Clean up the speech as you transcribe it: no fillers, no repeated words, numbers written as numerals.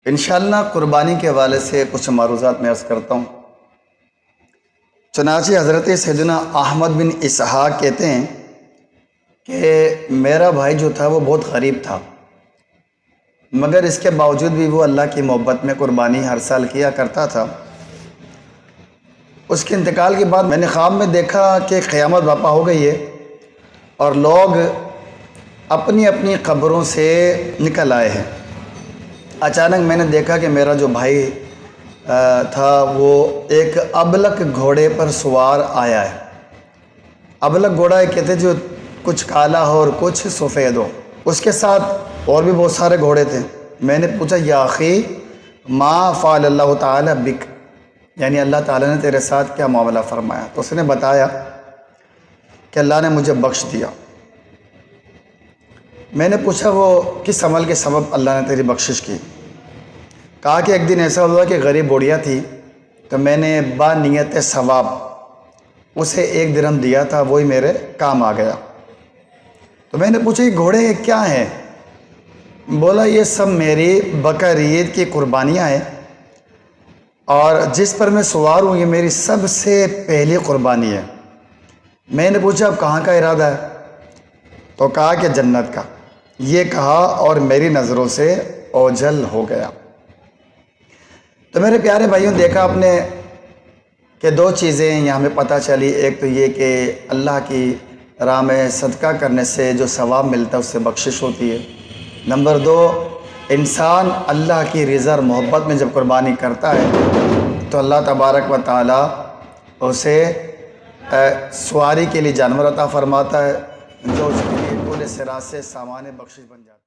انشاءاللہ قربانی کے حوالے سے کچھ معروضات میں عرض کرتا ہوں۔ چنانچہ حضرت سیدنا احمد بن اسحاق کہتے ہیں کہ میرا بھائی جو تھا وہ بہت غریب تھا، مگر اس کے باوجود بھی وہ اللہ کی محبت میں قربانی ہر سال کیا کرتا تھا۔ اس کے انتقال کے بعد میں نے خواب میں دیکھا کہ قیامت برپا ہو گئی ہے اور لوگ اپنی اپنی قبروں سے نکل آئے ہیں۔ اچانک میں نے دیکھا کہ میرا جو بھائی تھا وہ ایک ابلک گھوڑے پر سوار آیا ہے۔ ابلک گھوڑا کہتے جو کچھ کالا ہو اور کچھ سفید ہو، اس کے ساتھ اور بھی بہت سارے گھوڑے تھے۔ میں نے پوچھا یا اخی ما فعل اللہ تعالی بک، یعنی اللہ تعالیٰ نے تیرے ساتھ کیا معاملہ فرمایا؟ تو اس نے بتایا کہ اللہ نے مجھے بخش دیا۔ میں نے پوچھا وہ کس عمل کے سبب اللہ نے تیری بخشش کی؟ کہا کہ ایک دن ایسا ہوا کہ غریب بوڑھیا تھی، تو میں نے با نیت ثواب اسے 1 درہم دیا تھا، وہی میرے کام آ گیا۔ تو میں نے پوچھا یہ گھوڑے کیا ہیں؟ بولا یہ سب میری بقر عید کی قربانیاں ہیں، اور جس پر میں سوار ہوں یہ میری سب سے پہلی قربانی ہے۔ میں نے پوچھا اب کہاں کا ارادہ ہے؟ تو کہا کہ جنت کا۔ یہ کہا اور میری نظروں سے اوجھل ہو گیا۔ تو میرے پیارے بھائیوں، دیکھا آپ نے کہ 2 چیزیں یہاں ہمیں پتہ چلی۔ ایک تو یہ کہ اللہ کی راہ میں صدقہ کرنے سے جو ثواب ملتا ہے اس سے بخشش ہوتی ہے۔ نمبر 2، انسان اللہ کی رضا اور محبت میں جب قربانی کرتا ہے تو اللہ تبارک و تعالیٰ اسے سواری کے لیے جانور عطا فرماتا ہے، جو اس کے لیے پورے صراط سے سامان بخشش بن جاتا ہے۔